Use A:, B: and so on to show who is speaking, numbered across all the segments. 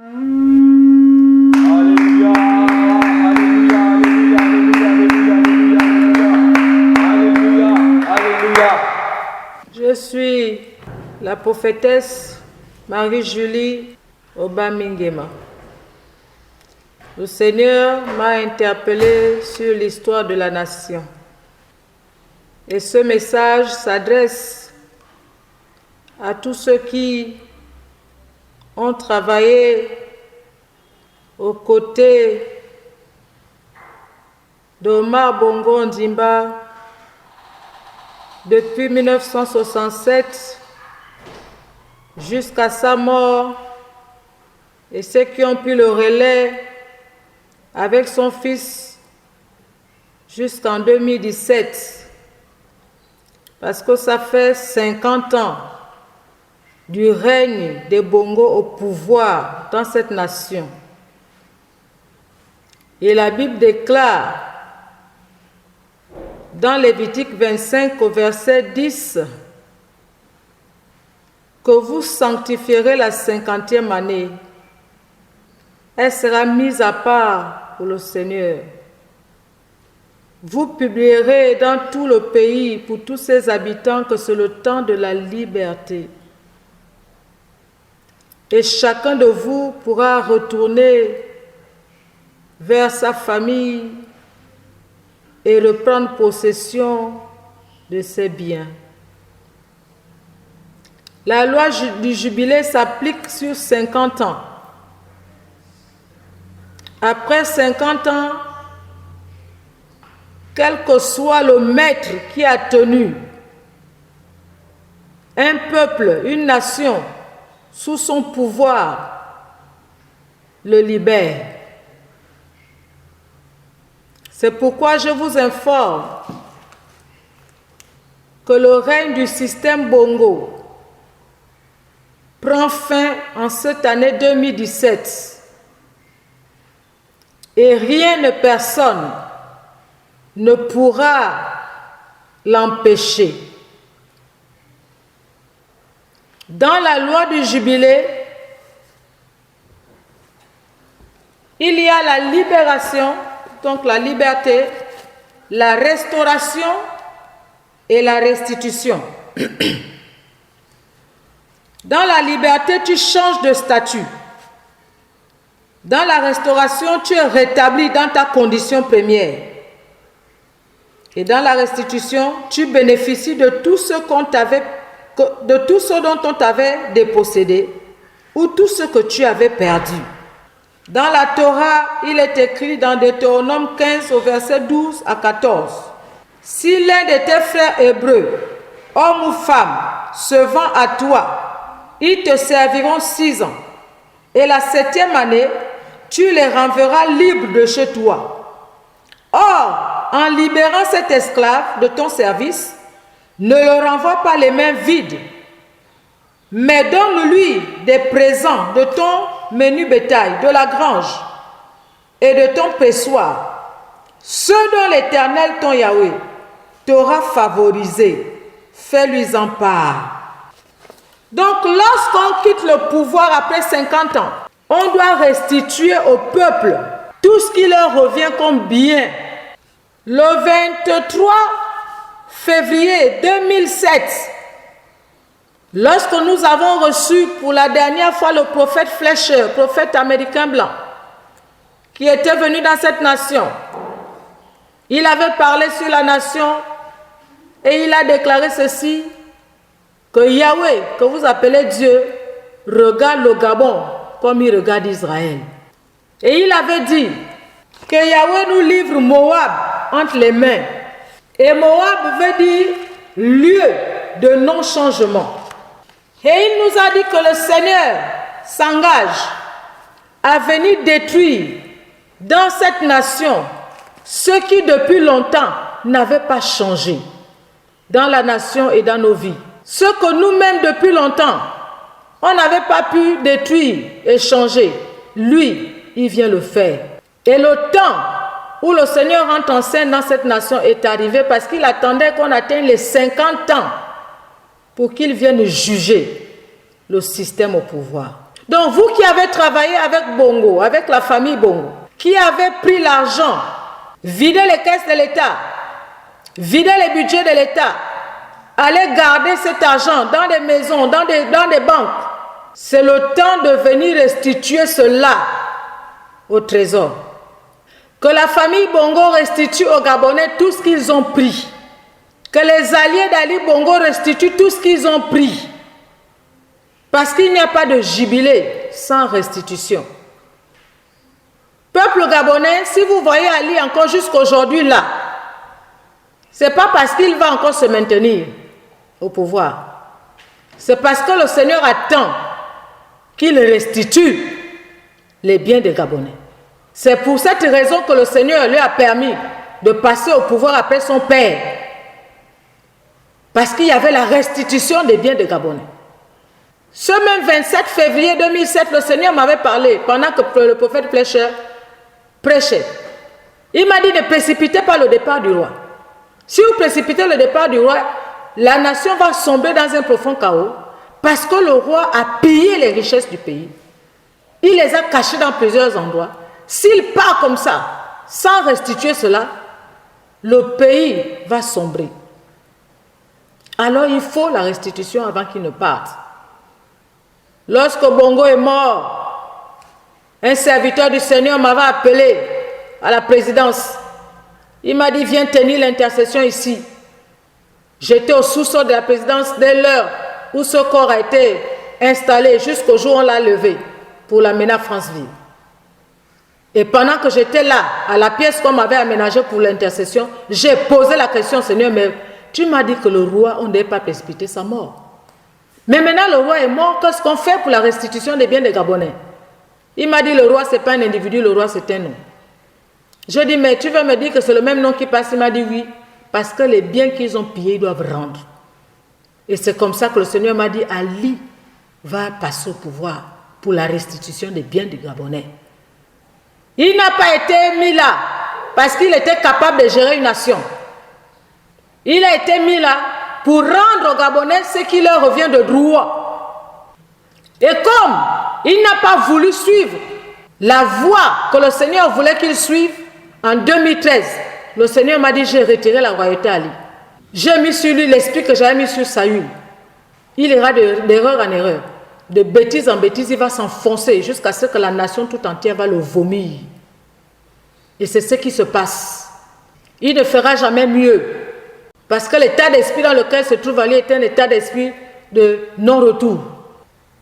A: Alléluia, alléluia, alléluia, alléluia, alléluia, alléluia, alléluia.
B: Je suis la prophétesse Marie-Julie Obamingema. Le Seigneur m'a interpellée sur l'histoire de la nation. Et ce message s'adresse à tous ceux qui ont travaillé aux côtés d'Omar Bongo Ondimba depuis 1967 jusqu'à sa mort, et ceux qui ont pris le relais avec son fils jusqu'en 2017, parce que ça fait 50 ans du règne des Bongo au pouvoir dans cette nation. Et la Bible déclare dans Lévitique 25 au verset 10 que vous sanctifierez la 50e année. Elle sera mise à part pour le Seigneur. Vous publierez dans tout le pays pour tous ses habitants que c'est le temps de la liberté. Et chacun de vous pourra retourner vers sa famille et reprendre possession de ses biens. La loi du jubilé s'applique sur 50 ans. Après 50 ans, quel que soit le maître qui a tenu un peuple, une nation, sous son pouvoir, le libère. C'est pourquoi je vous informe que le règne du système Bongo prend fin en cette année 2017 et rien ni personne ne pourra l'empêcher. Dans la loi du jubilé, il y a la libération, donc la liberté, la restauration et la restitution. Dans la liberté, tu changes de statut. Dans la restauration, tu es rétabli dans ta condition première. Et dans la restitution, tu bénéficies de tout ce dont on t'avait dépossédé ou tout ce que tu avais perdu. Dans la Torah, il est écrit dans Deutéronome 15 au verset 12 à 14. Si l'un de tes frères hébreux, homme ou femme, se vend à toi, ils te serviront 6 ans. Et la 7e année, tu les renverras libres de chez toi. Or, en libérant cet esclave de ton service, ne le renvoie pas les mains vides, mais donne-lui des présents de ton menu bétail, de la grange et de ton pressoir, ceux dont l'Éternel, ton Yahweh, t'aura favorisé. Fais-lui en part. Donc, lorsqu'on quitte le pouvoir après 50 ans, on doit restituer au peuple tout ce qui leur revient comme bien. Le 23 février 2007, lorsque nous avons reçu pour la dernière fois le prophète Fletcher, prophète américain blanc, qui était venu dans cette nation, il avait parlé sur la nation et il a déclaré ceci, que Yahweh, que vous appelez Dieu, regarde le Gabon comme il regarde Israël. Et il avait dit que Yahweh nous livre Moab entre les mains. Et Moab veut dire lieu de non-changement. Et il nous a dit que le Seigneur s'engage à venir détruire dans cette nation ce qui depuis longtemps n'avait pas changé dans la nation et dans nos vies. Ce que nous-mêmes depuis longtemps, on n'avait pas pu détruire et changer. Lui, il vient le faire. Et le temps où le Seigneur rentre en scène dans cette nation est arrivé parce qu'il attendait qu'on atteigne les 50 ans pour qu'il vienne juger le système au pouvoir. Donc vous qui avez travaillé avec Bongo, avec la famille Bongo, qui avez pris l'argent, vidé les caisses de l'État, vidé les budgets de l'État, allez garder cet argent dans des maisons, dans des banques. C'est le temps de venir restituer cela au trésor. Que la famille Bongo restitue aux Gabonais tout ce qu'ils ont pris. Que les alliés d'Ali Bongo restituent tout ce qu'ils ont pris. Parce qu'il n'y a pas de jubilé sans restitution. Peuple gabonais, si vous voyez Ali encore jusqu'aujourd'hui là, c'est pas parce qu'il va encore se maintenir au pouvoir. C'est parce que le Seigneur attend qu'il restitue les biens des Gabonais. C'est pour cette raison que le Seigneur lui a permis de passer au pouvoir après son père. Parce qu'il y avait la restitution des biens des Gabonais. Ce même 27 février 2007, le Seigneur m'avait parlé pendant que le prophète prêchait. Il m'a dit ne précipitez pas le départ du roi. Si vous précipitez le départ du roi, la nation va sombrer dans un profond chaos parce que le roi a pillé les richesses du pays. Il les a cachées dans plusieurs endroits. S'il part comme ça, sans restituer cela, le pays va sombrer. Alors il faut la restitution avant qu'il ne parte. Lorsque Bongo est mort, un serviteur du Seigneur m'avait appelé à la présidence. Il m'a dit, viens tenir l'intercession ici. J'étais au sous-sol de la présidence dès l'heure où ce corps a été installé jusqu'au jour où on l'a levé pour l'amener à Franceville. Et pendant que j'étais là, à la pièce qu'on m'avait aménagée pour l'intercession, j'ai posé la question, Seigneur, mais tu m'as dit que le roi, on ne devait pas précipiter sa mort. Mais maintenant, le roi est mort, qu'est-ce qu'on fait pour la restitution des biens des Gabonais? Il m'a dit, le roi, ce n'est pas un individu, le roi, c'est un nom. Je dis, mais tu veux me dire que c'est le même nom qui passe? Il m'a dit, oui, parce que les biens qu'ils ont pillés, ils doivent rendre. Et c'est comme ça que le Seigneur m'a dit, Ali va passer au pouvoir pour la restitution des biens des Gabonais. Il n'a pas été mis là parce qu'il était capable de gérer une nation. Il a été mis là pour rendre aux Gabonais ce qui leur revient de droit. Et comme il n'a pas voulu suivre la voie que le Seigneur voulait qu'il suive, en 2013, le Seigneur m'a dit, j'ai retiré la royauté à Ali. J'ai mis sur lui l'esprit que j'avais mis sur Saül. Il ira d'erreur en erreur, de bêtise en bêtise, il va s'enfoncer jusqu'à ce que la nation tout entière va le vomir. Et c'est ce qui se passe. Il ne fera jamais mieux. Parce que l'état d'esprit dans lequel se trouve Ali est un état d'esprit de non-retour.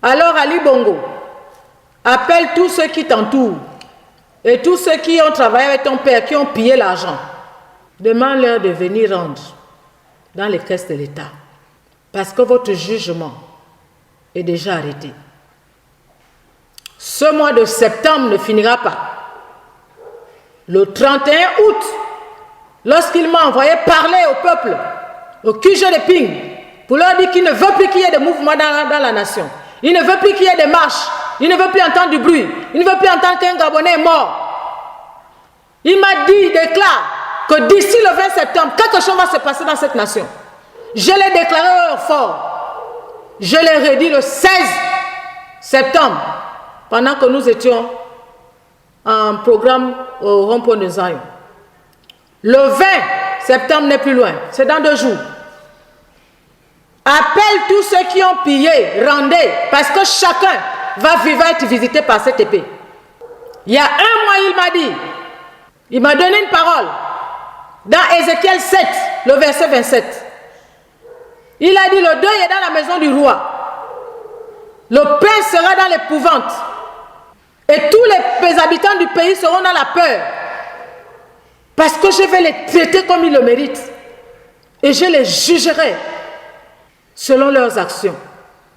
B: Alors Ali Bongo, appelle tous ceux qui t'entourent et tous ceux qui ont travaillé avec ton père, qui ont pillé l'argent. Demande-leur de venir rendre dans les caisses de l'État. Parce que votre jugement est déjà arrêté. Ce mois de septembre ne finira pas. Le 31 août, lorsqu'il m'a envoyé parler au peuple, au QG de Ping, pour leur dire qu'il ne veut plus qu'il y ait de mouvements dans la nation. Il ne veut plus qu'il y ait des marches. Il ne veut plus entendre du bruit. Il ne veut plus entendre qu'un Gabonais est mort. Il m'a dit, déclare que d'ici le 20 septembre, quelque chose va se passer dans cette nation. Je l'ai déclaré au fort. Je l'ai redit le 16 septembre, pendant que nous étions en programme au rond-point de Zion. Le 20 septembre n'est plus loin, c'est dans 2 jours. Appelle tous ceux qui ont pillé, rendez, parce que chacun va être visité par cette épée. Il y a 1 mois, il m'a donné une parole dans Ézéchiel 7, le verset 27. Il a dit, le deuil est dans la maison du roi. Le pain sera dans l'épouvante. Et tous les habitants du pays seront dans la peur. Parce que je vais les traiter comme ils le méritent. Et je les jugerai selon leurs actions.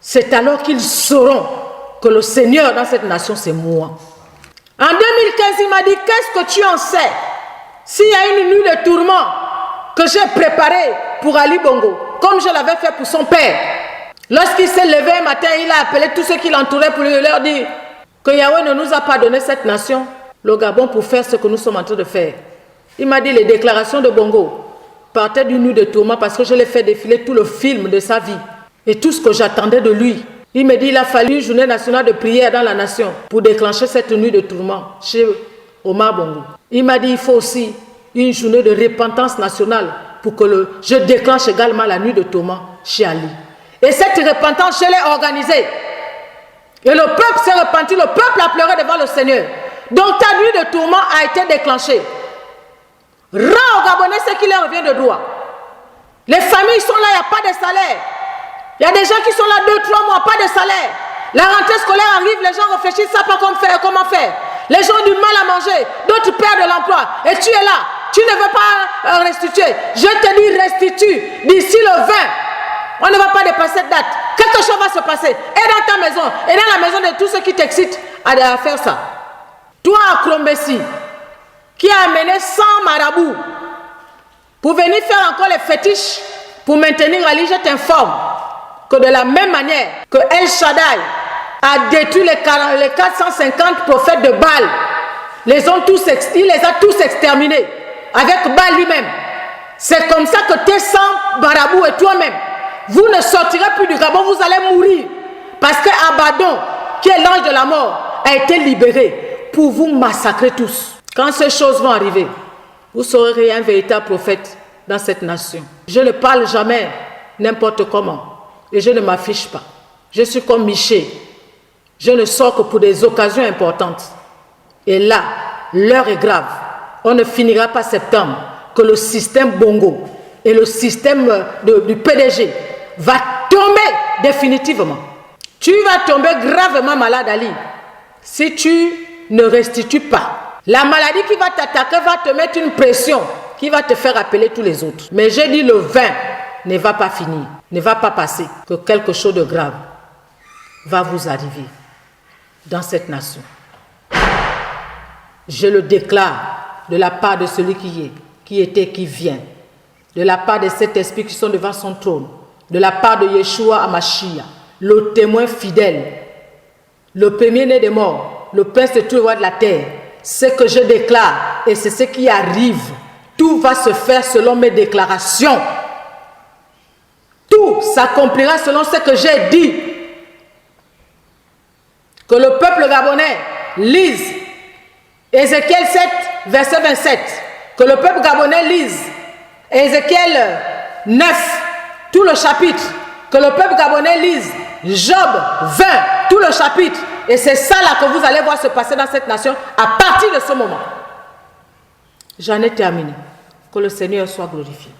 B: C'est alors qu'ils sauront que le Seigneur dans cette nation, c'est moi. En 2015, il m'a dit, qu'est-ce que tu en sais? S'il y a une nuit de tourment que j'ai préparée pour Ali Bongo, comme je l'avais fait pour son père. Lorsqu'il s'est levé un matin, il a appelé tous ceux qui l'entouraient pour leur dire que Yahweh ne nous a pas donné cette nation, le Gabon, pour faire ce que nous sommes en train de faire. Il m'a dit, les déclarations de Bongo partaient d'une nuit de tourment parce que je l'ai fait défiler tout le film de sa vie et tout ce que j'attendais de lui. Il me dit il a fallu une journée nationale de prière dans la nation pour déclencher cette nuit de tourment chez Omar Bongo. Il m'a dit il faut aussi une journée de repentance nationale pour que je déclenche également la nuit de tourment chez Ali. Et cette repentance, je l'ai organisée. Et le peuple s'est repenti, le peuple a pleuré devant le Seigneur. Donc ta nuit de tourment a été déclenchée. Rends aux Gabonais ce qui leur revient de droit. Les familles sont là, il n'y a pas de salaire. Il y a des gens qui sont là 2-3 mois, pas de salaire. La rentrée scolaire arrive, les gens réfléchissent, ça pas comment faire. Les gens ont du mal à manger, d'autres perdent de l'emploi. Et tu es là, tu ne veux pas restituer. Je te dis restitue d'ici le 20. On ne va pas dépasser cette date. Quelque chose va se passer. Et dans ta maison, et dans la maison de tous ceux qui t'excitent à faire ça. Toi, à Krombessi, qui a amené 100 marabouts pour venir faire encore les fétiches pour maintenir Ali, je t'informe que de la même manière que El Shaddai a détruit les 450 prophètes de Baal, il les a tous exterminés avec Baal lui-même. C'est comme ça que tes 100 marabouts et toi-même, vous ne sortirez plus du Gabon, vous allez mourir. Parce que Abaddon, qui est l'ange de la mort, a été libéré pour vous massacrer tous. Quand ces choses vont arriver, vous saurez qu'il y a un véritable prophète dans cette nation. Je ne parle jamais n'importe comment et je ne m'affiche pas. Je suis comme Miché. Je ne sors que pour des occasions importantes. Et là, l'heure est grave. On ne finira pas septembre que le système Bongo et le système du PDG va tomber définitivement. Tu vas tomber gravement malade, Ali, si tu ne restitues pas. La maladie qui va t'attaquer va te mettre une pression qui va te faire appeler tous les autres. Mais j'ai dit le 20 ne va pas finir, ne va pas passer, que quelque chose de grave va vous arriver dans cette nation. Je le déclare de la part de celui qui est, qui était, qui vient, de la part de cet esprit qui sont devant son trône, de la part de Yeshua Hamashiach, le témoin fidèle, le premier-né des morts, le prince de tous les rois de la terre. Ce que je déclare et c'est ce qui arrive. Tout va se faire selon mes déclarations. Tout s'accomplira selon ce que j'ai dit. Que le peuple gabonais lise Ézéchiel 7, verset 27. Que le peuple gabonais lise Ézéchiel 9, tout le chapitre. Que le peuple gabonais lise Job 20, tout le chapitre. Et c'est ça là que vous allez voir se passer dans cette nation à partir de ce moment. J'en ai terminé. Que le Seigneur soit glorifié.